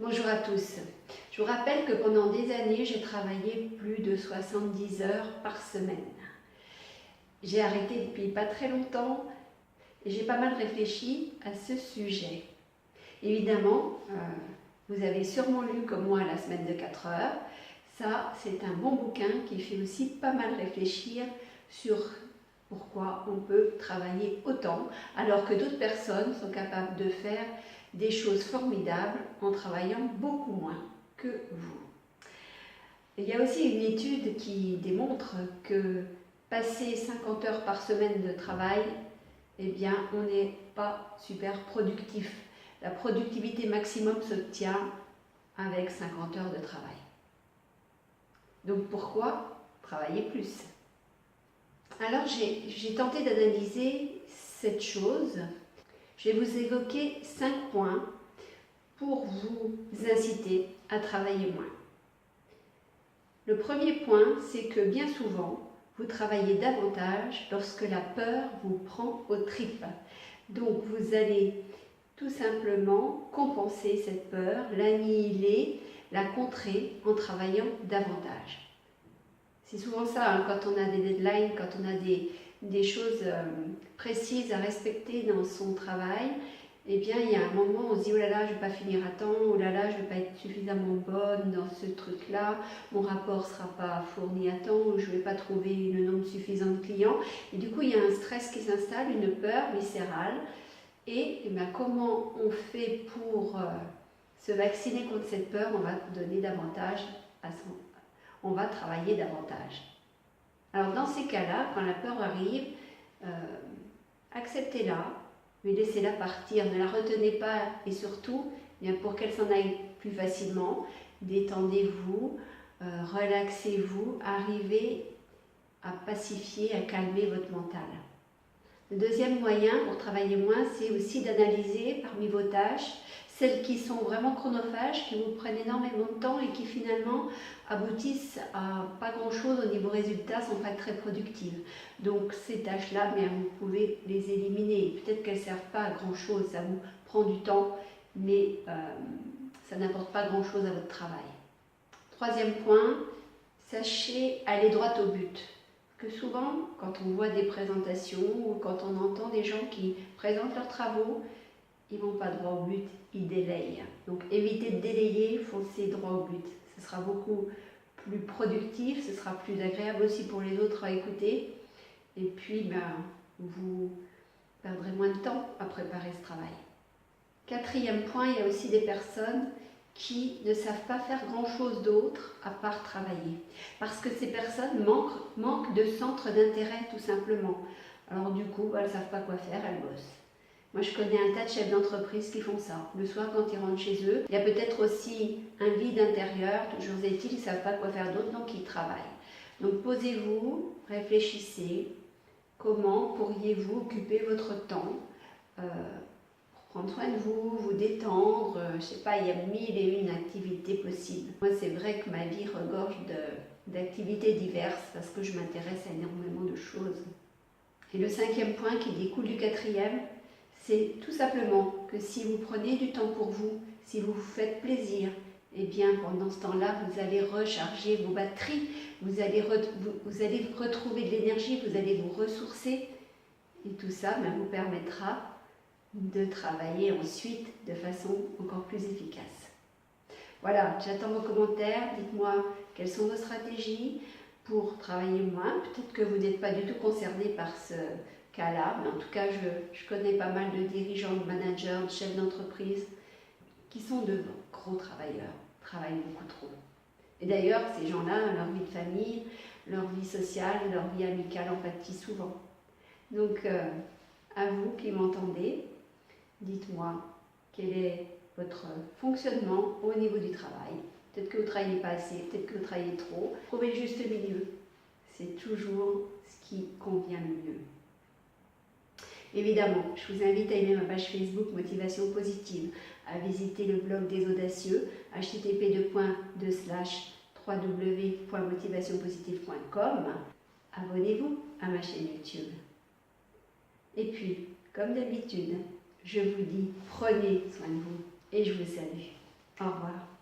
Bonjour à tous. Je vous rappelle que pendant des années, j'ai travaillé plus de 70 heures par semaine. J'ai arrêté depuis pas très longtemps et j'ai pas mal réfléchi à ce sujet. Évidemment, vous avez sûrement lu comme moi La semaine de 4 heures. Ça, c'est un bon bouquin qui fait aussi pas mal réfléchir sur pourquoi on peut travailler autant alors que d'autres personnes sont capables de faire des choses formidables en travaillant beaucoup moins que vous. Il y a aussi une étude qui démontre que passer 50 heures par semaine de travail, eh bien, on n'est pas super productif. La productivité maximum s'obtient avec 50 heures de travail. Donc pourquoi travailler plus? Alors j'ai tenté d'analyser cette chose. Je vais vous évoquer 5 points pour vous inciter à travailler moins. Le premier point, c'est que bien souvent, vous travaillez davantage lorsque la peur vous prend aux tripes. Donc vous allez tout simplement compenser cette peur, l'annihiler, la contrer en travaillant davantage. C'est souvent ça, hein, quand on a des deadlines, quand on a des choses précises à respecter dans son travail, eh bien il y a un moment où on se dit oh là là, je ne vais pas finir à temps, oh là là, je ne vais pas être suffisamment bonne dans ce truc-là, mon rapport ne sera pas fourni à temps, ou je ne vais pas trouver le nombre suffisant de clients. Et du coup, il y a un stress qui s'installe, une peur viscérale. Et bien, comment on fait pour se vacciner contre cette peur? On va donner davantage on va travailler davantage. Alors dans ces cas-là, quand la peur arrive, acceptez-la, mais laissez-la partir, ne la retenez pas et surtout, bien, pour qu'elle s'en aille plus facilement, détendez-vous, relaxez-vous, arrivez à pacifier, à calmer votre mental. Le deuxième moyen pour travailler moins, c'est aussi d'analyser parmi vos tâches celles qui sont vraiment chronophages, qui vous prennent énormément de temps et qui finalement aboutissent à pas grand-chose au niveau résultat, ne sont pas très productives. Donc ces tâches-là, vous pouvez les éliminer. Peut-être qu'elles ne servent pas à grand-chose, ça vous prend du temps, mais ça n'apporte pas grand-chose à votre travail. Troisième point, sachez aller droit au but. Que souvent, quand on voit des présentations ou quand on entend des gens qui présentent leurs travaux, ils ne vont pas droit au but, ils délayent. Donc évitez de délayer, foncez droit au but. Ce sera beaucoup plus productif, ce sera plus agréable aussi pour les autres à écouter. Et puis, vous perdrez moins de temps à préparer ce travail. Quatrième point, il y a aussi des personnes qui ne savent pas faire grand-chose d'autre à part travailler. Parce que ces personnes manquent de centre d'intérêt tout simplement. Alors du coup, elles ne savent pas quoi faire, elles bossent. Moi, je connais un tas de chefs d'entreprise qui font ça. Le soir, quand ils rentrent chez eux, il y a peut-être aussi un vide intérieur. Toujours est-il, ils ne savent pas quoi faire d'autre, donc ils travaillent. Donc posez-vous, réfléchissez. Comment pourriez-vous occuper votre temps prendre soin de vous, vous détendre, je ne sais pas, il y a 1001 activités possibles. Moi, c'est vrai que ma vie regorge d'activités diverses parce que je m'intéresse à énormément de choses. Et le cinquième point qui découle du quatrième, c'est tout simplement que si vous prenez du temps pour vous, si vous vous faites plaisir, eh bien pendant ce temps-là, vous allez recharger vos batteries, vous allez retrouver de l'énergie, vous allez vous ressourcer et tout ça vous permettra de travailler ensuite de façon encore plus efficace. Voilà, j'attends vos commentaires, dites-moi quelles sont vos stratégies pour travailler moins. Peut-être que vous n'êtes pas du tout concerné par ce cas-là, mais en tout cas, je connais pas mal de dirigeants, de managers, de chefs d'entreprise qui sont de gros travailleurs, travaillent beaucoup trop. Et d'ailleurs, ces gens-là, leur vie de famille, leur vie sociale, leur vie amicale en pâtit souvent. Donc, à vous qui m'entendez, dites-moi quel est votre fonctionnement au niveau du travail. Peut-être que vous ne travaillez pas assez, peut-être que vous travaillez trop. Trouvez le juste milieu. C'est toujours ce qui convient le mieux. Évidemment, je vous invite à aimer ma page Facebook Motivation Positive, à visiter le blog des Audacieux, http://www.motivationpositive.com. Abonnez-vous à ma chaîne YouTube. Et puis, comme d'habitude, je vous dis, prenez soin de vous et je vous salue. Au revoir.